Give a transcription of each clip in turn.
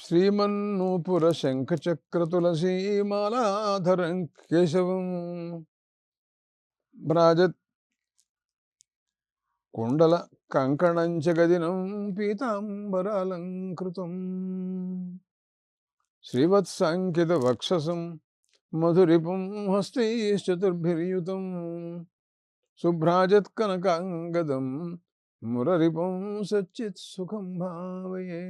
శ్రీమన్నూపుర శంఖచక్ర తులసీమాలాధరం కేశవం భ్రాజత్ కుండల కంకణంచ గదినం పీతాంబరాలంకృతం శ్రీవత్సాంకిత వక్షసం మధురిపుం హస్తైశ్చతుర్భిర్యుతం శుభ్రాజత్ కనకాంగదం మురరిపుం సచ్చిత్ సుఖం భావయే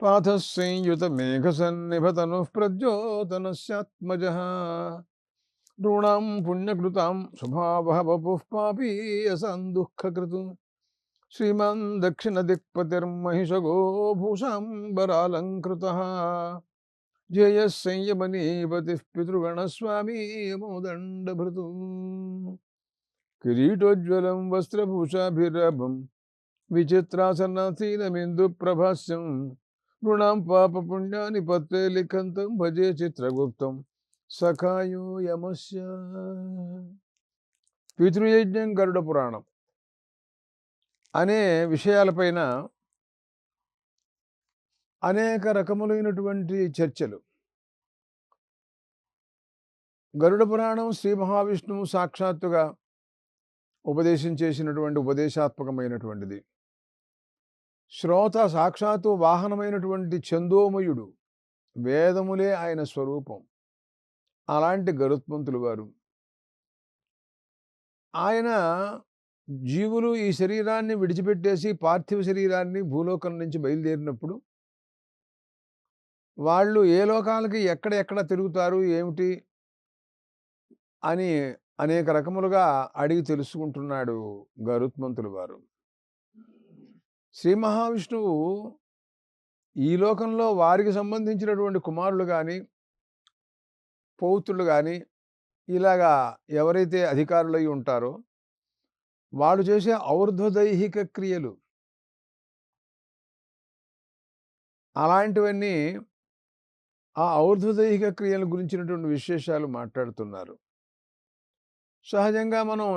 పాథ సంయుత మేఘసన్నిభతనుః ప్రద్యోతనస్యాత్మజః నృణాం పుణ్యకృతాం స్వభావః వపుః పాపీయసాం దుఃఖకృతు శ్రీమాన్ దక్షిణ దిక్పతిర్మహిషగో భూషాంబరాలంకృతః జయః సంయమనీపతిః పితృగణస్వామీ యమోదండభృతు కిరీటోజ్వలం వస్త్రభూషాభిరభం విచిత్రాసనాసీనమిందు ప్రభాస్యం నృణాం పాప పుణ్యాని పత్రే లిఖంతం భజే చిత్రగుప్తం సఖాయో యమస్య. పితృయజ్ఞం గరుడ పురాణం అనే విషయాలపైన అనేక రకములైనటువంటి చర్చలు. గరుడ పురాణం శ్రీ మహావిష్ణువు సాక్షాత్తుగా ఉపదేశం చేసినటువంటి ఉపదేశాత్మకమైనటువంటిది. శ్రోత సాక్షాత్తు వాహనమైనటువంటి చందోమయుడు, వేదములే ఆయన స్వరూపం. అలాంటి గరుత్మంతులు వారు ఆయన జీవులు ఈ శరీరాన్ని విడిచిపెట్టేసి పార్థివ శరీరాన్ని భూలోకం నుంచి బయలుదేరినప్పుడు వాళ్ళు ఏ లోకాలకి ఎక్కడెక్కడ తిరుగుతారు ఏమిటి అని అనేక రకములుగా అడిగి తెలుసుకుంటున్నాడు గరుత్మంతులు వారు. శ్రీ మహావిష్ణువు ఈ లోకంలో వారికి సంబంధించినటువంటి కుమారులు కానీ పౌత్రులు కానీ ఇలాగా ఎవరైతే అధికారులై ఉంటారో వాళ్ళు చేసే ఔర్ధ్వదైహిక క్రియలు అలాంటివన్నీ ఆ ఔర్ధ్వదైహిక క్రియల గురించినటువంటి విశేషాలు మాట్లాడుతున్నారు. సహజంగా మనం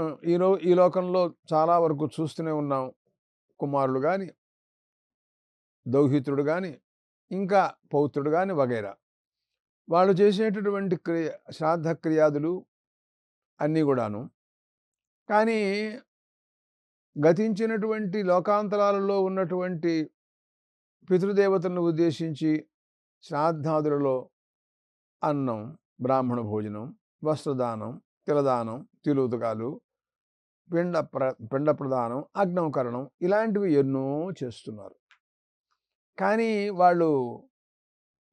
ఈ లోకంలో చాలా వరకు చూస్తూనే ఉన్నాం. కుమారులు కానీ, దౌహిత్రుడు కానీ, ఇంకా పౌత్రుడు కానీ వగైరా వాళ్ళు చేసేటటువంటి శ్రాద్ధ క్రియాదులు అన్నీ కూడాను. కానీ గతించినటువంటి లోకాంతరాలలో ఉన్నటువంటి పితృదేవతలను ఉద్దేశించి శ్రాద్ధాదులలో అన్నం, బ్రాహ్మణ భోజనం, వస్త్రదానం, తిలదానం, తిలోదకాలు, పిండ ప్రదానం, అగ్నవకరణం ఇలాంటివి ఎన్నో చేస్తున్నారు. కానీ వాళ్ళు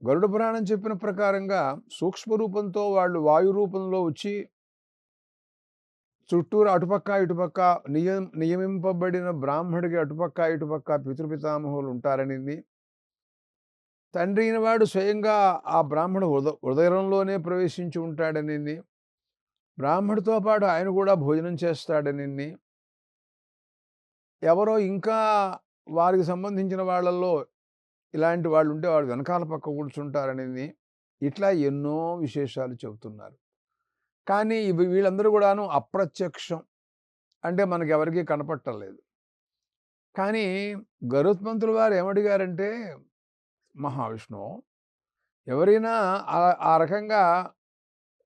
గరుడ పురాణం చెప్పిన ప్రకారంగా సూక్ష్మ రూపంతో వాళ్ళు వాయు రూపంలో వచ్చి చుట్టూరు అటుపక్క ఇటుపక్క నియమింపబడిన బ్రాహ్మడికి అటుపక్క ఇటుపక్క పితృపితామహులు ఉంటారని, తండ్రి అయిన వాడు స్వయంగా ఆ బ్రాహ్మణ హృదయంలోనే ప్రవేశించి ఉంటాడని, బ్రాహ్మడితో పాటు ఆయన కూడా భోజనం చేస్తాడని, ఎవరో ఇంకా వారికి సంబంధించిన వాళ్ళల్లో ఇలాంటి వాళ్ళు ఉంటే వాడు వెనకాల పక్క కూర్చుంటారని ఇట్లా ఎన్నో విశేషాలు చెబుతున్నారు. కానీ వీళ్ళందరూ కూడాను అప్రత్యక్షం, అంటే మనకి ఎవరికీ కనపట్టలేదు. కానీ గరుత్మంతుల వారు ఏమడిగారంటే, మహావిష్ణువు ఎవరైనా ఆ రకంగా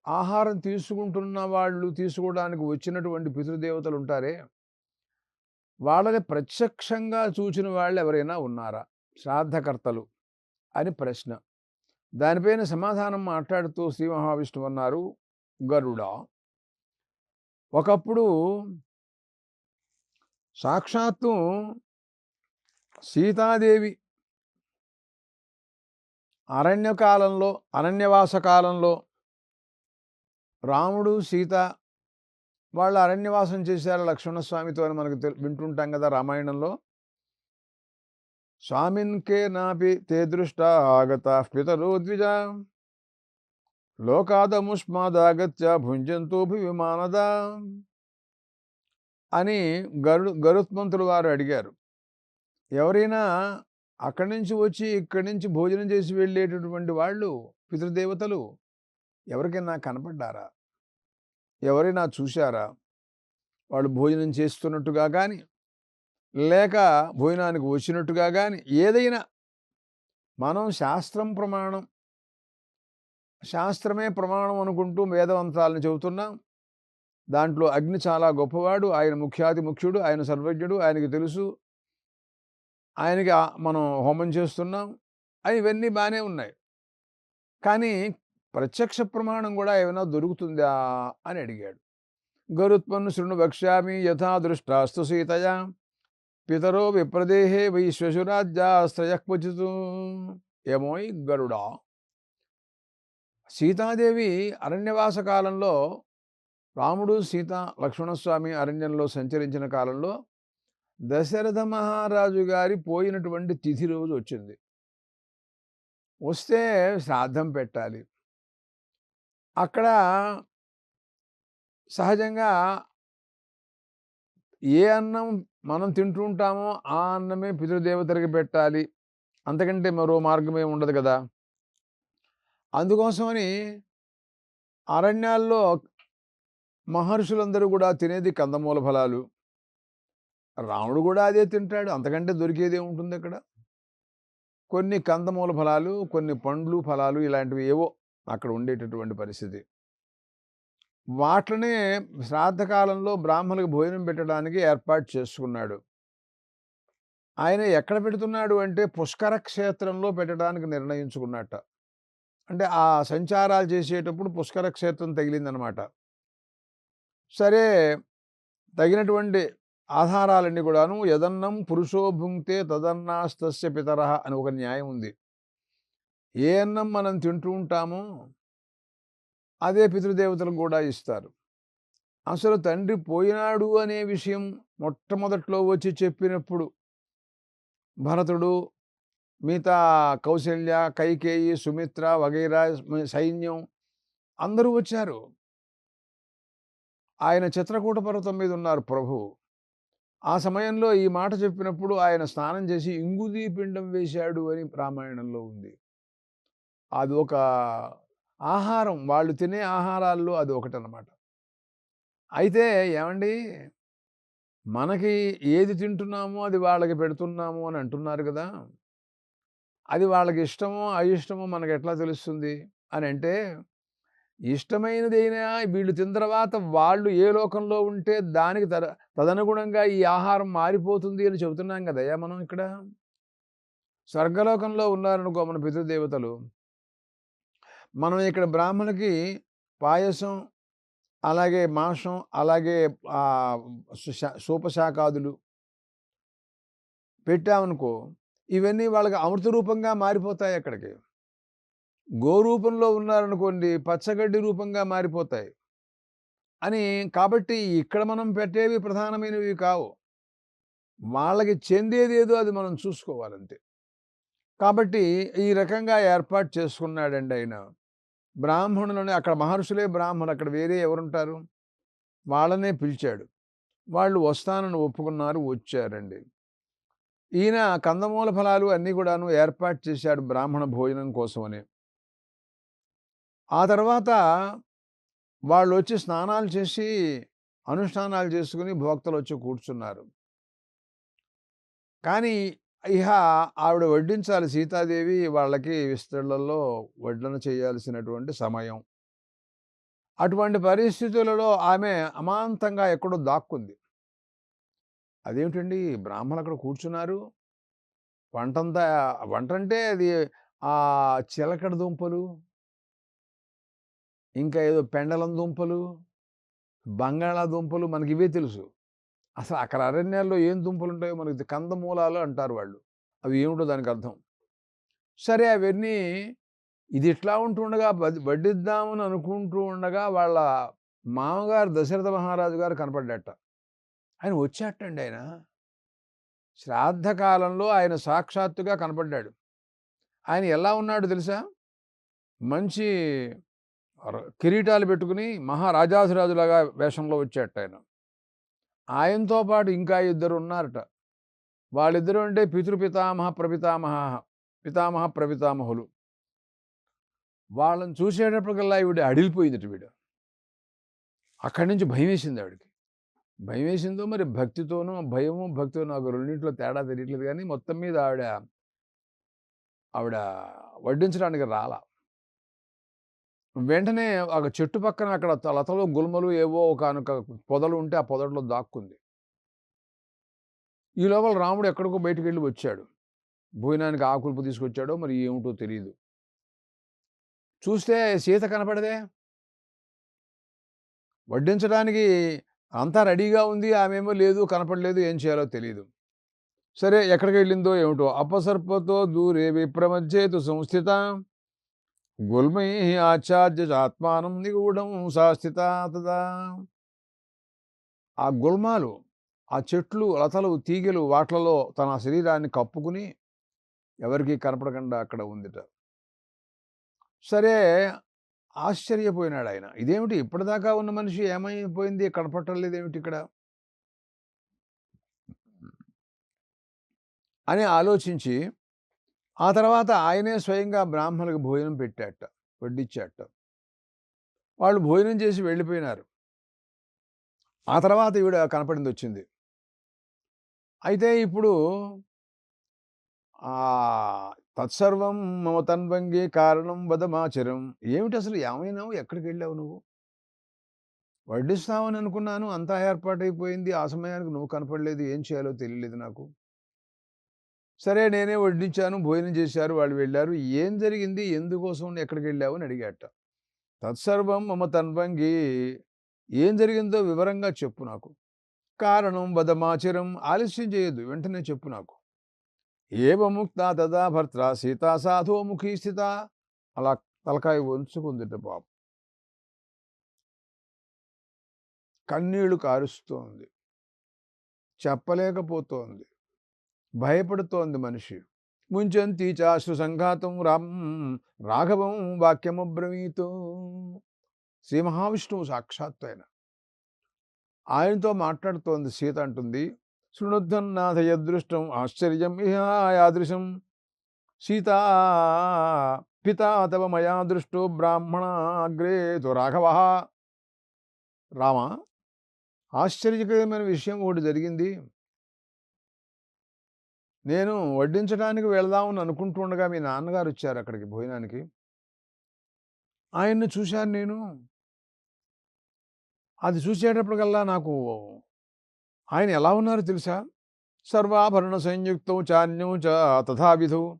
ఆహారం తీసుకుంటున్న వాళ్ళు తీసుకోవడానికి వచ్చినటువంటి పితృదేవతలు ఉంటారే వాళ్ళని ప్రత్యక్షంగా చూచిన వాళ్ళు ఎవరైనా ఉన్నారా శ్రాద్ధకర్తలు అని ప్రశ్న. దానిపైన సమాధానం మాట్లాడుతూ శ్రీ మహావిష్ణువు అన్నారు, గరుడ ఒకప్పుడు సాక్షాత్తు సీతాదేవి అరణ్యవాస కాలంలో రాముడు సీత వాళ్ళు అరణ్యవాసం చేశారు లక్ష్మణస్వామితో అని మనకు వింటుంటాం కదా రామాయణంలో. స్వామిన్కే నాపి తే దృష్ట ఆగత పితరో ద్విజ లోకాదముష్మాదాగత్య భుంజంతోభి విమానద అని గరుత్మంతులు వారు అడిగారు. ఎవరైనా అక్కడి నుంచి వచ్చి ఇక్కడి నుంచి భోజనం చేసి వెళ్ళేటటువంటి వాళ్ళు పితృదేవతలు ఎవరికైనా కనపడ్డారా, ఎవరైనా చూశారా? వాళ్ళు భోజనం చేస్తున్నట్టుగా కానీ లేక భోజనానికి వచ్చినట్టుగా కానీ ఏదైనా మనం శాస్త్రమే ప్రమాణం అనుకుంటూ వేదమంత్రాలను చెబుతున్నాం. దాంట్లో అగ్ని చాలా గొప్పవాడు, ఆయన ముఖ్యాతి ముఖ్యుడు, ఆయన సర్వజ్ఞుడు, ఆయనకి తెలుసు, ఆయనకి మనం హోమం చేస్తున్నాం అని ఇవన్నీ బానే ఉన్నాయి. కానీ ప్రత్యక్ష ప్రమాణం గూడా ఏమైనా దొరుకుతుందా అని అడిగాడు. గరుత్మన్ శృణు వక్ష్యామి యథా దృష్టాస్తు సీతయా పితరో విప్రదేహే వై శ్వశురాజ్యాశ్రయః క్వచిత్. ఏమోయ్ గరుడా, సీతాదేవి అరణ్యవాస కాలంలో రాముడు, సీత, లక్ష్మణస్వామి అరణ్యంలో సంచరించిన కాలంలో దశరథ మహారాజు గారి పోయినటువంటి తిథి రోజు వచ్చింది. వస్తే శ్రాద్ధం పెట్టాలి. అక్కడ సహజంగా ఏ అన్నం మనం తింటూ ఉంటామో ఆ అన్నమే పితృదేవతలకి పెట్టాలి. అంతకంటే మరో మార్గమే ఉండదు కదా! అందుకోసమని అరణ్యాల్లో మహర్షులందరూ కూడా తినేది కందమూల ఫలాలు. రాముడు కూడా అదే తింటాడు. అంతకంటే దొరికేదేముంటుందక్కడ? కొన్ని కందమూల ఫలాలు, కొన్ని పండ్లు, ఫలాలు ఇలాంటివి ఏవో అక్కడ ఉండేటటువంటి పరిస్థితి. వాట్లనే శ్రాద్ధకాలంలో బ్రాహ్మణులకు భోజనం పెట్టడానికి ఏర్పాటు చేసుకున్నాడు. ఆయన ఎక్కడ పెడుతున్నాడు అంటే పుష్కర క్షేత్రంలో పెట్టడానికి నిర్ణయించుకున్నట్ట. అంటే ఆ సంచారాలు చేసేటప్పుడు పుష్కర క్షేత్రం తగిలిందనమాట. సరే, తగినటువంటి ఆధారాలన్నీ కూడాను యదన్నం పురుషో భుంక్తే తదన్నాస్తస్య పితరః అని ఒక న్యాయం ఉంది. ఏ అన్నం మనం తింటూ ఉంటామో అదే పితృదేవతలకు కూడా ఇస్తారు. అసలు తండ్రి పోయినాడు అనే విషయం మొట్టమొదట్లో వచ్చి చెప్పినప్పుడు భరతుడు, మిగతా కౌసల్య, కైకేయి, సుమిత్ర వగైరా సైన్యం అందరూ వచ్చారు. ఆయన చిత్రకూట పర్వతం మీద ఉన్నారు ప్రభువు. ఆ సమయంలో ఈ మాట చెప్పినప్పుడు ఆయన స్నానం చేసి ఇంగుదీ పిండం వేశాడు అని రామాయణంలో ఉంది. అది ఒక ఆహారం, వాళ్ళు తినే ఆహారాల్లో అది ఒకటనమాట. అయితే ఏమండి, మనకి ఏది తింటున్నామో అది వాళ్ళకి పెడుతున్నాము అని అంటున్నారు కదా! అది వాళ్ళకి ఇష్టమో, అయిష్టమో మనకెట్లా తెలుస్తుంది అని అంటే, ఇష్టమైనదైనా వీళ్ళు తిన్న తర్వాత వాళ్ళు ఏ లోకంలో ఉంటే దానికి తదనుగుణంగా ఈ ఆహారం మారిపోతుంది అని చెబుతున్నాం కదయ్యా మనం ఇక్కడ. స్వర్గలోకంలో ఉన్నారనుకో మన పితృదేవతలు, మనం ఇక్కడ బ్రాహ్మణులకి పాయసం, అలాగే మాంసం, అలాగే సూపశాకాదులు పెట్టామనుకో, ఇవన్నీ వాళ్ళకి అమృత రూపంగా మారిపోతాయి అక్కడికి. గోరూపంలో ఉన్నారనుకోండి, పచ్చగడ్డి రూపంగా మారిపోతాయి. కాబట్టి ఇక్కడ మనం పెట్టేవి ప్రధానమైనవి కావు. వాళ్ళకి చెందేదేదో అది మనం చూసుకోవాలంతే. కాబట్టి ఈ రకంగా ఏర్పాటు చేసుకున్నాడండి ఆయన. బ్రాహ్మణులని, అక్కడ మహర్షులే బ్రాహ్మణులు, అక్కడ వేరే ఎవరుంటారు? వాళ్ళనే పిలిచాడు. వాళ్ళు వస్తానని ఒప్పుకున్నారు, వచ్చారండి. ఈయన కందమూల ఫలాలు అన్నీ కూడాను ఏర్పాటు చేశాడు బ్రాహ్మణ భోజనం కోసమని. ఆ తర్వాత వాళ్ళొచ్చి స్నానాలు చేసి, అనుష్ఠానాలు చేసుకుని భోక్తలొచ్చి కూర్చున్నారు. కానీ ఆవిడ వడ్డించాలి, సీతాదేవి వాళ్ళకి విస్తళ్ళల్లో వడ్డన చేయాల్సినటువంటి సమయం. అటువంటి పరిస్థితులలో ఆమె అమాంతంగా ఎక్కడో దాక్కుంది. అదేమిటండి, బ్రాహ్మణులు అక్కడ కూర్చున్నారు, వంటంతా వంటంటే అది చిలకడ దుంపలు, ఇంకా ఏదో పెండలం దుంపలు, బంగాళాదుంపలు మనకివే తెలుసు. అసలు అక్కడ అరణ్యాల్లో ఏం దుంపలుంటాయో మనకి కందమూలాలు అంటారు వాళ్ళు. అవి ఏమిటో దానికి అర్థం. సరే, అవన్నీ ఇది ఇట్లా ఉంటుండగా వడ్డిద్దామని అనుకుంటూ ఉండగా వాళ్ళ మామగారు దశరథ మహారాజు గారు కనపడ్డట. ఆయన వచ్చేటండి ఆయన. శ్రాద్ధకాలంలో ఆయన సాక్షాత్తుగా కనపడ్డాడు. ఆయన ఎలా ఉన్నాడో తెలుసా? మంచి కిరీటాలు పెట్టుకుని మహారాజాధిరాజులాగా వేషంలో వచ్చేటాయన. ఆయనతో పాటు ఇంకా ఇద్దరు ఉన్నారట. వాళ్ళిద్దరూ అంటే పితామహ ప్రపితామహులు. వాళ్ళని చూసేటప్పటికల్లా ఈవిడ అడిలిపోయిందట. అక్కడి నుంచి భయమేసింది ఆవిడకి. భయమేసిందో మరి భక్తితోనో, భక్తితో నాకు రెండింటిలో తేడా తెలియట్లేదు కానీ మొత్తం మీద ఆవిడ ఆవిడ వడ్డించడానికి రాలా. వెంటనే ఒక చెట్టు పక్కన అక్కడ లతలు, గుల్మలు ఏవో ఒకానొక పొదలు ఉంటే ఆ పొదల్లో దాక్కుంది. ఈ లోపల రాముడు ఎక్కడికో బయటికెళ్ళి వచ్చాడు. భోజనానికి ఆకులు తీసుకొచ్చాడో మరి ఏమిటో తెలీదు. చూస్తే సీత కనపడదే. వడ్డించడానికి అంతా రెడీగా ఉంది. ఆమేమో లేదు, కనపడలేదు. ఏం చేయాలో తెలీదు. సరే ఎక్కడికెళ్ళిందో ఏమిటో. అపసర్పతో దూరే విప్రమధ్యేతు సంస్థితాం గుల్మైః ఆచ్ఛాద్య చాత్మానం నిగూఢం సా స్థితా తదా. ఆ గుల్మాలు, ఆ చెట్లు, లతలు, తీగెలు వాట్లలో తన శరీరాన్ని కప్పుకుని ఎవరికీ కనపడకుండా అక్కడ ఉందిట. సరే ఆశ్చర్యపోయినాడాయన. ఇదేమిటి ఇప్పటిదాకా ఉన్న మనిషి ఏమైపోయింది? కనపడటం లేదేమిటిక్కడ? అని ఆలోచించి ఆ తర్వాత ఆయనే స్వయంగా బ్రాహ్మణులకు భోజనం పెట్టాట. వడ్డిచ్చాట. వాళ్ళు భోజనం చేసి వెళ్ళిపోయినారు. ఆ తర్వాత ఈవిడ కనపడిందొచ్చింది. అయితే ఇప్పుడు తత్సర్వం మమ తన్వంగే కారణం వదమాచరం. ఏమిటసలు ఏమైనావు? ఎక్కడికెళ్ళావు నువ్వు? వడ్డిస్తామని అనుకున్నాను. అంతా ఏర్పాటైపోయింది. ఆ సమయానికి నువ్వు కనపడలేదు. ఏం చేయాలో తెలియలేదు నాకు. సరే నేనే వడ్డించాను. భోజనం చేశారు. వాళ్ళు వెళ్ళారు. ఏం జరిగింది? ఎందుకోసం ఎక్కడికెళ్ళావు? అని అడిగాట. తత్సర్వం మమ తన్వంగే. ఏం జరిగిందో వివరంగా చెప్పు నాకు. కారణం వదమాచరం. ఆలస్యం చేయొద్దు. వెంటనే చెప్పు నాకు. ఏవముక్తా తదా భర్త్రా సీతా సాధోముఖీ స్థితా. అలా తలకాయ వంచుకుందిట పాపం. కన్నీళ్లు కారుస్తోంది. చెప్పలేకపోతోంది. భయపడుతోంది మనిషి. ముంచంతి చాశ్రు సంఘాతం రాఘవం వాక్యమబ్రవీతు. శ్రీ మహావిష్ణువు సాక్షాత్తు ఆయనతో మాట్లాడుతోంది. సీత అంటుంది, శృణుద్ధన్నాథ యదృష్టం ఆశ్చర్యం ఇహ యాదృశం సీతా పితా తవ మయా దృష్టో బ్రాహ్మణాగ్రే తు రాఘవః. రామ, ఆశ్చర్యకరమైన విషయం ఒకటి జరిగింది. నేను వడ్డించడానికి వెళదామని అనుకుంటుండగా మీ నాన్నగారు వచ్చారు అక్కడికి భోజనానికి. ఆయన్ని చూశాను నేను. అది చూసేటప్పటికల్లా నాకు ఆయన ఎలా ఉన్నారో తెలుసా? సర్వాభరణ సంయుక్తం చాన్యం చ తథావిధౌ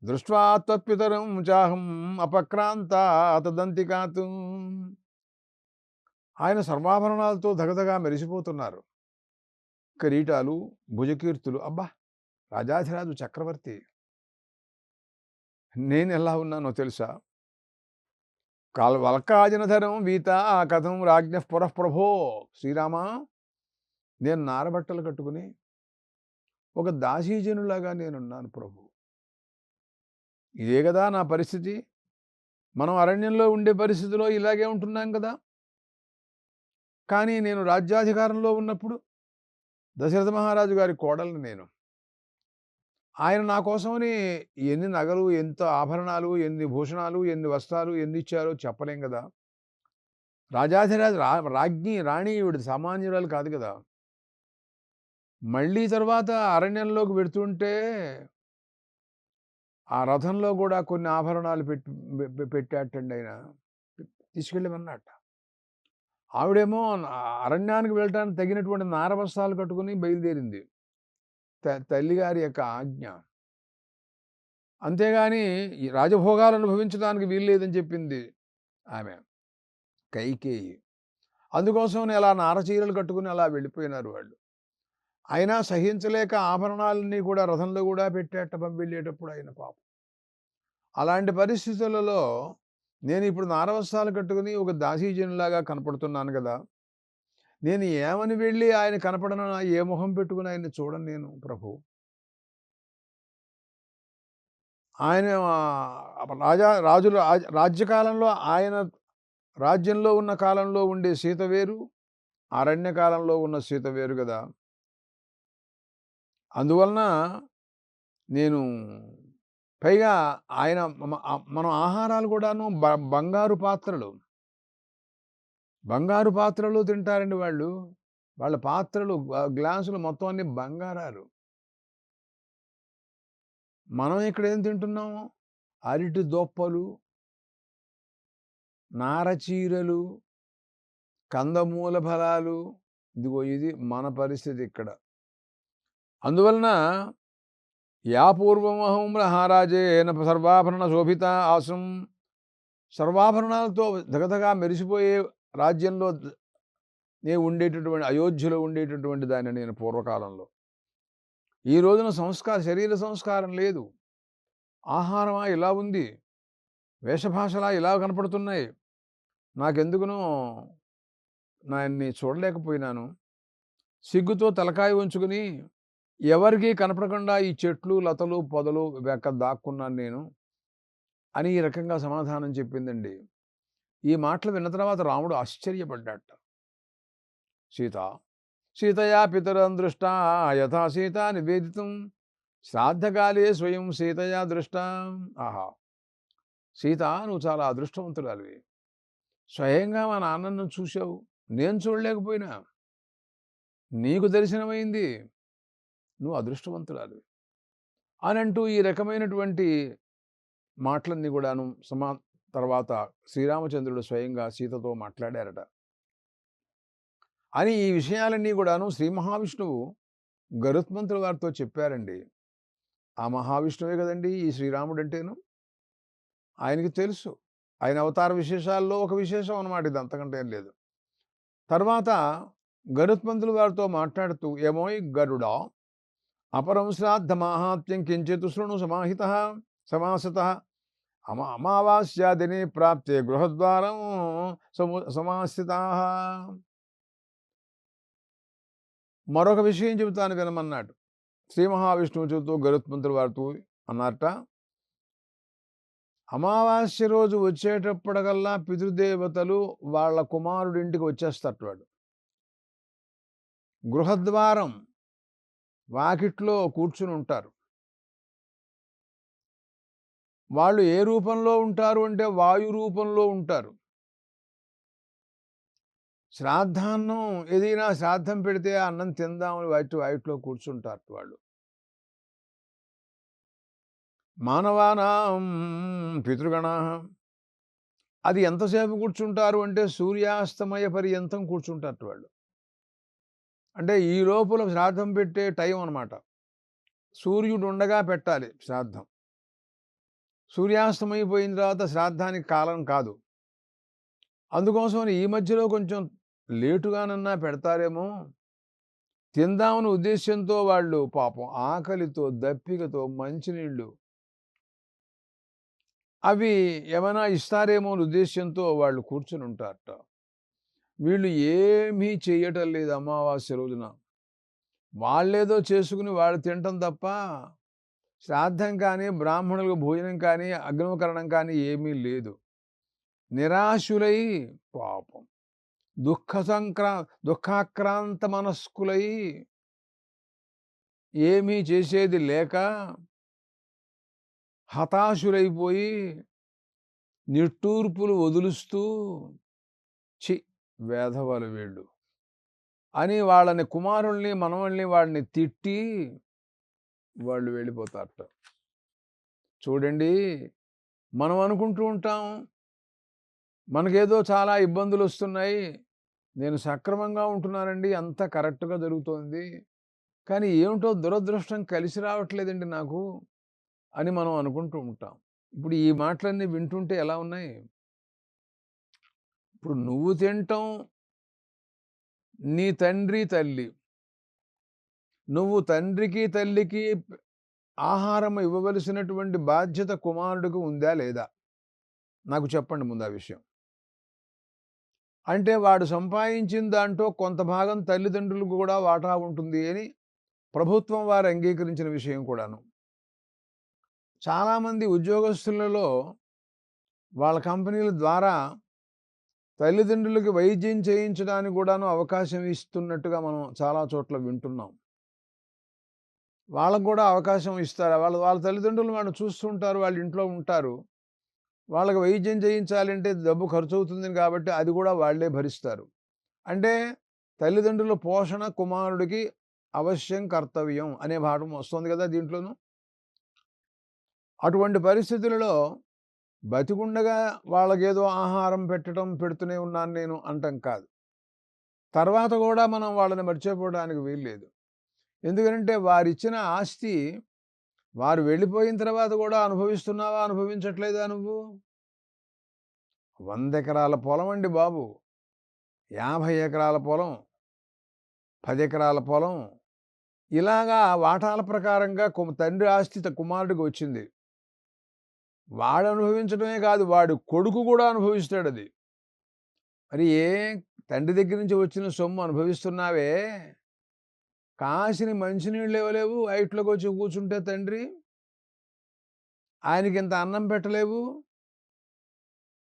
దృష్ట్వా త్వత్పితరం చాహం అపక్రాంత తదంతికాత్. ఆయన సర్వాభరణాలతో దగదగా మెరిసిపోతున్నారు. కిరీటాలు, భుజకీర్తులు. అబ్బా! రాజాధిరాజు చక్రవర్తి. నేనెలా ఉన్నానో తెలుసా? వల్కాజనధరం వీతా కథం రాజ్ఞః పురః ప్రభో. శ్రీరామా, నేను నారబట్టలు కట్టుకుని ఒక దాసీజనులాగా నేనున్నాను ప్రభు. ఇదే కదా నా పరిస్థితి. మనం అరణ్యంలో ఉండే పరిస్థితిలో ఇలాగే ఉంటున్నాం కదా. కానీ నేను రాజ్యాధికారంలో ఉన్నప్పుడు దశరథ మహారాజు గారి కోడల్ని నేను. ఆయన నా కోసమని ఎన్ని నగలు, ఎంత ఆభరణాలు, ఎన్ని భూషణాలు, ఎన్ని వస్త్రాలు ఎన్ని ఇచ్చారో చెప్పలేం కదా. రాజాధిరాజు రాణి ఈవిడ సామాన్యురాలు కాదు కదా. మళ్ళీ తర్వాత అరణ్యంలోకి వెడుతుంటే ఆ రథంలో కూడా కొన్ని ఆభరణాలు పెట్టాటండి ఆయన. తీసుకెళ్ళమన్నట్ట. ఆవిడేమో అరణ్యానికి వెళ్ళటానికి తగినటువంటి నారవస్త్రాలు కట్టుకుని బయలుదేరింది. తల్లిగారి యొక్క ఆజ్ఞ. అంతేగాని ఈ రాజభోగాలు అనుభవించడానికి వీల్లేదని చెప్పింది ఆమె కైకేయి. అందుకోసమని అలా నారచీరలు కట్టుకుని అలా వెళ్ళిపోయినారు వాళ్ళు. అయినా సహించలేక ఆభరణాలన్నీ కూడా రథంలో కూడా పెట్టేట వెళ్ళేటప్పుడు ఆయన పాపం. అలాంటి పరిస్థితులలో నేను ఇప్పుడు నారవస్త్రాలు కట్టుకుని ఒక దాసీజనులాగా కనపడుతున్నాను కదా. నేను ఏమని వెళ్ళి ఆయన కనపడను, ఏ మొహం పెట్టుకుని ఆయన్ని చూడను నేను ప్రభు. ఆయన రాజుల రాజ్యకాలంలో ఆయన రాజ్యంలో ఉన్న కాలంలో ఉండే సీత వేరు, అరణ్యకాలంలో ఉన్న సీత వేరు కదా. అందువలన నేను పైగా ఆయన మనం ఆహారాలు కూడాను బంగారు పాత్రలు తింటారండి వాళ్ళు. వాళ్ళ పాత్రలు, గ్లాసులు మొత్తం అన్ని బంగారాలు. మనం ఇక్కడ ఏం తింటున్నాము? అరటి దొప్పలు, నారచీరలు, కందమూల ఫలాలు. ఇదిగో ఇది మన పరిస్థితి ఇక్కడ. అందువలన యా పూర్వమహం మహారాజేన సర్వాభరణ శోభిత ఆసం, సర్వాభరణాలతో దగదగా మెరిసిపోయే రాజ్యంలో నేను ఉండేటటువంటి అయోధ్యలో ఉండేటటువంటి దాన్ని నేను పూర్వకాలంలో. ఈ రోజున శరీర సంస్కారం లేదు. ఆహారమా ఇలా ఉంది, వేషభాషలా ఇలా కనపడుతున్నాయి. నాకెందుకునో నాయన్ని చూడలేకపోయినాను. సిగ్గుతో తలకాయ ఉంచుకుని ఎవరికీ కనపడకుండా ఈ చెట్లు, లతలు, పొదలు వెక్క దాక్కున్నాను నేను అని ఈ రకంగా సమాధానం చెప్పిందండి. ఈ మాటలు విన్న తర్వాత రాముడు ఆశ్చర్యపడ్డాట. సీతయా పితరం దృష్టా యథా సీత నివేదితం శ్రాద్ధకాలే స్వయం సీతయా దృష్టా. ఆహా, సీత నువ్వు చాలా అదృష్టవంతురాలివి. స్వయంగా మా నాన్నను చూశావు, నేను చూడలేకపోయినా. నీకు దర్శనమైంది, నువ్వు అదృష్టవంతురాలివి అని అంటూ ఈ రకమైనటువంటి మాటలన్నీ కూడాను తర్వాత శ్రీరామచంద్రుడు స్వయంగా సీతతో మాట్లాడారట. అని ఈ విషయాలన్నీ కూడాను శ్రీ మహావిష్ణువు గరుత్మంతుల వారితో చెప్పారండి. ఆ మహావిష్ణువే కదండి ఈ శ్రీరాముడు అంటేను. ఆయనకి తెలుసు. ఆయన అవతార విశేషాల్లో ఒక విశేషం అన్నమాట ఇది, అంతకంటే ఏం లేదు. తర్వాత గరుత్మంతుల వారితో మాట్లాడుతూ, ఏమోయ్ గరుడా, అపరం శ్రాద్ధ మాహాత్మ్యం కించిత్ శృణు సమాసతః అమావాస్యాదినే ప్రాప్తే గృహద్వారం సమాస్థితాః. మరొక విషయం చెబుతాను వినమన్నాడు. శ్రీ మహావిష్ణువు చెబుతూ గరుత్మంతుల వారితో అన్నారట, అమావాస్య రోజు వచ్చేటప్పటికల్లా పితృదేవతలు వాళ్ళ కుమారుడింటికి వచ్చేస్తట. వాడు గృహద్వారం వాకిట్లో కూర్చుని ఉంటారు. వాళ్ళు ఏ రూపంలో ఉంటారు అంటే వాయు రూపంలో ఉంటారు. శ్రాద్ధాన్నం ఏదైనా శ్రాద్ధం పెడితే అన్నం తిందామని వాటిలో కూర్చుంటారు వాళ్ళు. మానవానాం పితృగణా, అది ఎంతసేపు కూర్చుంటారు అంటే సూర్యాస్తమయ పర్యంతం కూర్చుంటారు వాళ్ళు. అంటే ఈ లోపల శ్రాద్ధం పెట్టే టైం అన్నమాట. సూర్యుడు ఉండగా పెట్టాలి శ్రాద్ధం. సూర్యాస్తమైపోయిన తర్వాత శ్రాద్ధానికి కాలం కాదు. అందుకోసమని ఈ మధ్యలో కొంచెం లేటుగానన్నా పెడతారేమో, తిందామని ఉద్దేశ్యంతో వాళ్ళు పాపం ఆకలితో, దప్పికతో మంచినీళ్ళు అవి ఏమైనా ఇస్తారేమో అని ఉద్దేశ్యంతో వాళ్ళు కూర్చుని ఉంటారట. వీళ్ళు ఏమీ చెయ్యటం లేదు అమావాస్య రోజున. వాళ్ళేదో చేసుకుని వాళ్ళు తినటం తప్ప శ్రాద్ధం కానీ, బ్రాహ్మణులకు భోజనం కానీ, అగ్నికరణం కానీ ఏమీ లేదు. నిరాశులై పాపం దుఃఖాక్రాంత మనస్కులై ఏమీ చేసేది లేక హతాశులైపోయి నిట్టూర్పులు వదులుస్తూ వేధవలు వీళ్ళు అని వాళ్ళని కుమారుల్ని మనవల్ని వాడిని తిట్టి వాళ్ళు వెళ్ళిపోతారట. చూడండి, మనం అనుకుంటూ ఉంటాం మనకేదో చాలా ఇబ్బందులు వస్తున్నాయి, నేను సక్రమంగా ఉంటున్నానండి, అంతా కరెక్ట్గా జరుగుతోంది, కానీ ఏమిటో దురదృష్టం కలిసి రావట్లేదండి నాకు అని మనం అనుకుంటూ ఉంటాం. ఇప్పుడు ఈ మాటలన్నీ వింటుంటే ఎలా ఉన్నాయి? ఇప్పుడు నువ్వు తింటాం, నీ తండ్రి తల్లి, నువ్వు తండ్రికి తల్లికి ఆహారం ఇవ్వవలసినటువంటి బాధ్యత కుమారుడికి ఉందా లేదా? నాకు చెప్పండి ముందు ఆ విషయం. అంటే వాడు సంపాదించిన దాంట్లో కొంత భాగం తల్లిదండ్రులకు కూడా వాటా ఉంటుంది అని ప్రభుత్వం వారు అంగీకరించిన విషయం కూడాను. చాలామంది ఉద్యోగస్తులలో వాళ్ళ కంపెనీల ద్వారా తల్లిదండ్రులకి వైద్యం చేయించడానికి కూడాను అవకాశం ఇస్తున్నట్టుగా మనం చాలా చోట్ల వింటున్నాం. వాళ్ళకు కూడా అవకాశం ఇస్తారు. వాళ్ళ తల్లిదండ్రులు వాళ్ళని చూస్తుంటారు, వాళ్ళ ఇంట్లో ఉంటారు. వాళ్ళకి వైద్యం చేయించాలంటే డబ్బు ఖర్చు అవుతుంది కాబట్టి అది కూడా వాళ్ళే భరిస్తారు. అంటే తల్లిదండ్రుల పోషణ కుమారుడికి అవశ్యం కర్తవ్యం అనే భాగం వస్తుంది కదా దీంట్లోనూ. అటువంటి పరిస్థితులలో బతికుండగా వాళ్ళకేదో ఆహారం పెడుతూనే ఉన్నాను నేను అంటం కాదు. తర్వాత కూడా మనం వాళ్ళని మర్చిపోవడానికి వీల్లేదు. ఎందుకంటే వారిచ్చిన ఆస్తి వారు వెళ్ళిపోయిన తర్వాత కూడా అనుభవిస్తున్నావా, అనుభవించట్లేదా నువ్వు? 100 ఎకరాల పొలం అండి బాబు. 50 ఎకరాల పొలం, 10 ఎకరాల పొలం, ఇలాగా వాటాల ప్రకారంగా తండ్రి ఆస్తి కుమారుడికి వచ్చింది. వాడు అనుభవించడమే కాదు, వాడి కొడుకు కూడా అనుభవిస్తాడది. మరి తండ్రి దగ్గర నుంచి వచ్చిన సొమ్ము అనుభవిస్తున్నావే, కాసిని మంచినీళ్ళు ఇవ్వలేవు, ఐట్లోకి వచ్చి కూర్చుంటే తండ్రి, ఆయనకింత అన్నం పెట్టలేవు,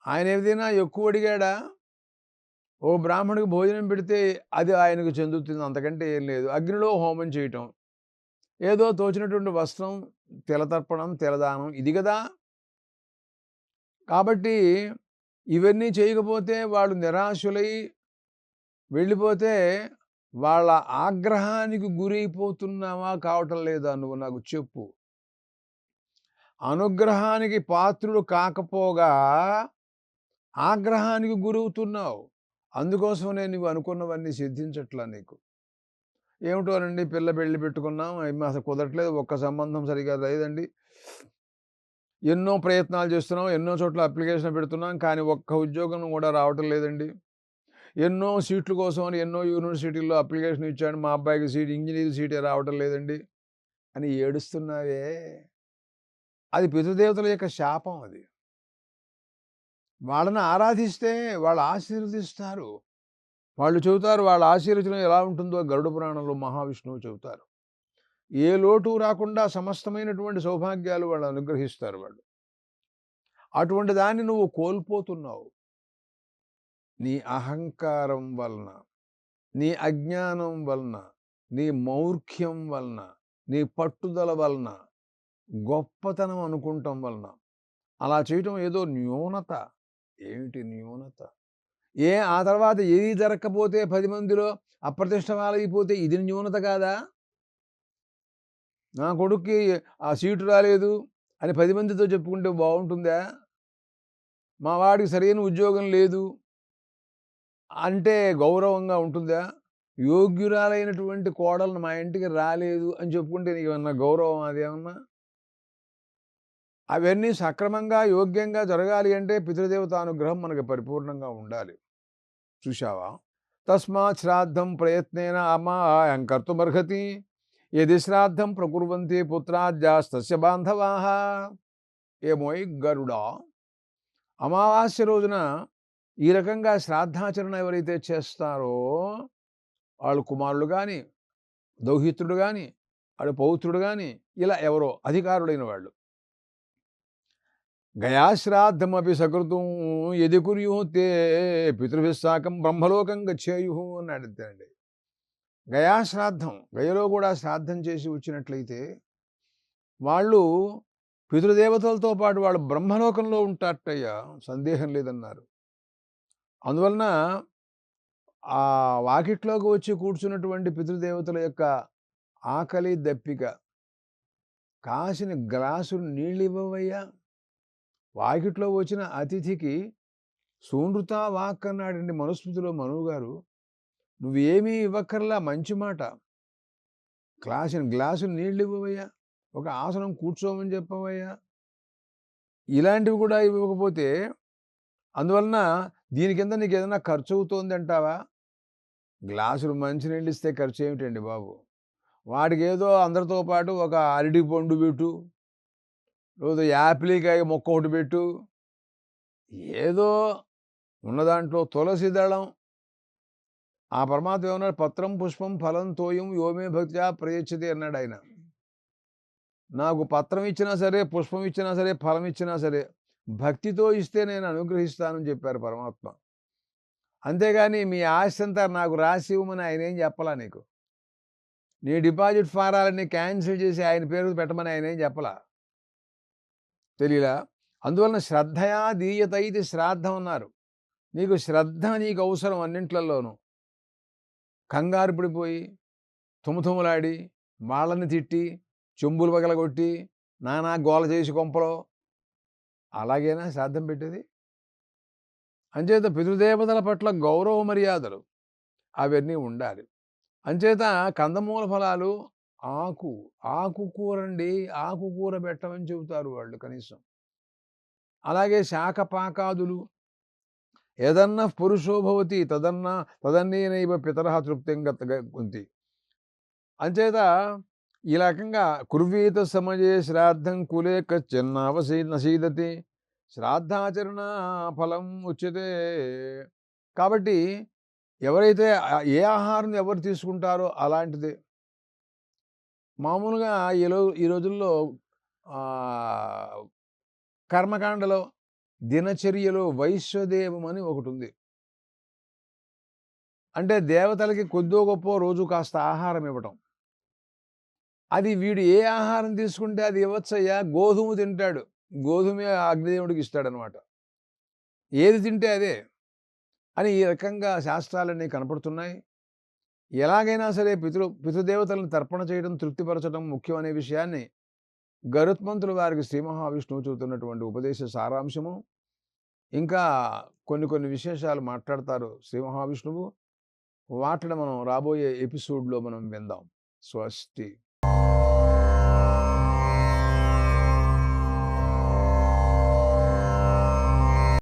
ఆయన ఏదైనా ఎక్కువ అడిగాడా? ఓ బ్రాహ్మణుడికి భోజనం పెడితే అది ఆయనకు చెందుతుంది, అంతకంటే ఏం లేదు. అగ్నిలో హోమం చేయటం, ఏదో తోచినటువంటి వస్త్రం, తిలతర్పణం, తిలదానం, ఇది కదా. కాబట్టి ఇవన్నీ చేయకపోతే వాళ్ళు నిరాశులై వెళ్ళిపోతే వాళ్ళ ఆగ్రహానికి గురైపోతున్నావా, కావటం లేదా నువ్వు నాకు చెప్పు. అనుగ్రహానికి పాత్రుడు కాకపోగా ఆగ్రహానికి గురవుతున్నావు. అందుకోసమనే నువ్వు అనుకున్నవన్నీ సిద్ధించట్లా నీకు. ఏమిటోనండి, పిల్ల పెళ్లి పెట్టుకున్నాం, అసలు కుదరట్లేదు, ఒక్క సంబంధం సరిగా లేదండి, ఎన్నో ప్రయత్నాలు చేస్తున్నాం, ఎన్నో చోట్ల అప్లికేషన్ పెడుతున్నాం, కానీ ఒక్క ఉద్యోగం కూడా రావటం లేదండి. ఎన్నో సీట్ల కోసం అని ఎన్నో యూనివర్సిటీల్లో అప్లికేషన్ ఇచ్చాను, మా అబ్బాయికి ఇంజనీరింగ్ సీటే రావటం లేదండి అని ఏడుస్తున్నావే, అది పితృదేవతల యొక్క శాపం. అది వాళ్ళని ఆరాధిస్తే వాళ్ళు ఆశీర్వదిస్తారు. వాళ్ళు చెబుతారు, వాళ్ళ ఆశీర్వచనం ఎలా ఉంటుందో గరుడ పురాణంలో మహావిష్ణువు చెబుతారు. ఏ లోటు రాకుండా సమస్తమైనటువంటి సౌభాగ్యాలు వాళ్ళు అనుగ్రహిస్తారు వాళ్ళు. అటువంటి దాన్ని నువ్వు కోల్పోతున్నావు. నీ అహంకారం వలన, నీ అజ్ఞానం వలన, నీ మౌర్ఖ్యం వలన, నీ పట్టుదల వలన, గొప్పతనం అనుకుంటాం వలన అలా చేయటం ఏదో న్యూనత. ఏమిటి న్యూనత? ఆ తర్వాత ఏది జరగకపోతే 10 మందిలో అప్రతిష్ట పాలైపోతే ఇది న్యూనత కాదా? నా కొడుక్కి ఆ సీటు రాలేదు అని 10 మందితో చెప్పుకుంటే బాగుంటుందా? మా వాడికి సరైన ఉద్యోగం లేదు అంటే గౌరవంగా ఉంటుందా? యోగ్యురాలైనటువంటి కోడలు మా ఇంటికి రాలేదు అని చెప్పుకుంటే నీకేమన్నా గౌరవం అదేమన్నా? అవన్నీ సక్రమంగా యోగ్యంగా జరగాలి అంటే పితృదేవత అనుగ్రహం మనకి పరిపూర్ణంగా ఉండాలి. చూశావా? తస్మాత్ శ్రాద్ధం ప్రయత్నేన అమాయం కర్తుమర్హతి, యది శ్రాద్ధం ప్రకుర్వంతి పుత్రాద్యాస్తస్య బాంధవాః. ఏమోయ్ గరుడా, అమావాస్య రోజున ఈ రకంగా శ్రాద్ధాచరణ ఎవరైతే చేస్తారో వాళ్ళు కుమారులు కానీ, దౌహిత్రుడు కానీ, వాడు పౌత్రుడు కానీ, ఇలా ఎవరో అధికారుడైన వాళ్ళు, గయాశ్రాద్ధమపి సకృతం యది కుర్యుతే పితృభిః సాకం బ్రహ్మలోకం గచ్చేయుః అన్నాడు అండి. గయాశ్రాద్ధం, గయలో కూడా శ్రాద్ధం చేసి వచ్చినట్లయితే వాళ్ళు పితృదేవతలతో పాటు వాళ్ళు బ్రహ్మలోకంలో ఉంటారటయ్యా, సందేహం లేదన్నారు. అందువలన ఆ వాకిట్లోకి వచ్చి కూర్చున్నటువంటి పితృదేవతల యొక్క ఆకలి దప్పిక, కాసిన గ్లాసులు నీళ్ళు ఇవ్వవయ్యా. వాకిట్లో వచ్చిన అతిథికి సూనృతా వాక్ అన్నాడండి మనుస్మృతిలో మనువు గారు. నువ్వేమీ ఇవ్వక్కర్లా, మంచి మాట, గ్లాసులు నీళ్ళు ఇవ్వవయ్యా, ఒక ఆసనం కూర్చోమని చెప్పవయ్యా. ఇలాంటివి కూడా ఇవ్వకపోతే అందువలన దీని కింద నీకు ఏదైనా ఖర్చు అవుతోంది అంటావా? గ్లాసులు మంచినీళ్ళు ఇస్తే ఖర్చు ఏమిటండి బాబు? వాడికి ఏదో అందరితో పాటు ఒక అరటి పండు పెట్టు, లేదా యాపిలికాయ మొక్క ఒకటి పెట్టు, ఏదో ఉన్న దాంట్లో తులసి దళం. ఆ పరమాత్మ ఏమన్నాడు? పత్రం పుష్పం ఫలం తోయం యోమే భక్త్యా ప్రయచ్చతి అన్నాడు ఆయన. నాకు పత్రం ఇచ్చినా సరే, పుష్పం ఇచ్చినా సరే, ఫలం ఇచ్చినా సరే భక్తితో ఇస్తే నేను అనుగ్రహిస్తానని చెప్పారు పరమాత్మ. అంతేగాని మీ ఆస్తి అంతా నాకు రాసి ఇవ్వమని ఆయన ఏం చెప్పలా నీకు. నీ డిపాజిట్ ఫారాలన్నీ క్యాన్సిల్ చేసి ఆయన పేరు పెట్టమని ఆయన ఏం చెప్పలా. తెలియలా? అందువలన శ్రద్ధయా దీయత ఇది శ్రాద్ధం అన్నారు. నీకు శ్రద్ధ నీకు అవసరం అన్నింట్లలోనూ. కంగారు పడిపోయి తుమతుమలాడి వాళ్ళని తిట్టి చెంబులు పగలగొట్టి నానా గోల చేసి కొంపలో అలాగేనా శ్రాద్ధం పెట్టేది? అంచేత పితృదేవతల పట్ల గౌరవ మర్యాదలు అవన్నీ ఉండాలి. అంచేత కందమూల ఫలాలు ఆకు, ఆకుకూరండి. ఆకుకూర పెట్టమని చెబుతారు వాళ్ళు కనీసం. అలాగే శాఖ పాకాదులు ఏదన్నా పురుషో భవతి తదన్నేనైవ పితరః తృప్తిం గంతి. అంచేత ఈ రకంగా కుర్వీత సమయే శ్రాద్ధం కులే నసీదతి శ్రాద్ధాచరణ ఫలం ఉచ్యతే. కాబట్టి ఎవరైతే ఏ ఆహారం ఎవరు తీసుకుంటారో అలాంటిదే. మామూలుగా ఈ రోజుల్లో కర్మకాండలో దినచర్యలో వైశ్వదేవం అని ఒకటుంది. అంటే దేవతలకి కొద్దో గొప్పో రోజు కాస్త ఆహారం ఇవ్వటం. అది వీడు ఏ ఆహారం తీసుకుంటే అది ఇవ్వచ్చయ్యా, గోధుమ తింటాడు. గోధుమే అగ్నిదేవుడికి ఇస్తాడనమాట. ఏది తింటే అదే అని ఈ రకంగా శాస్త్రాలన్నీ కనపడుతున్నాయి. ఎలాగైనా సరే పితృదేవతలను తర్పణ చేయడం, తృప్తిపరచడం ముఖ్యం అనే విషయాన్ని గరుత్మంతుల వారికి శ్రీ మహావిష్ణువు చెబుతున్నటువంటి ఉపదేశ సారాంశము. ఇంకా కొన్ని విశేషాలు మాట్లాడతారు శ్రీ మహావిష్ణువు. వాటిని మనం రాబోయే ఎపిసోడ్‌లో మనం విందాం. స్వస్తి.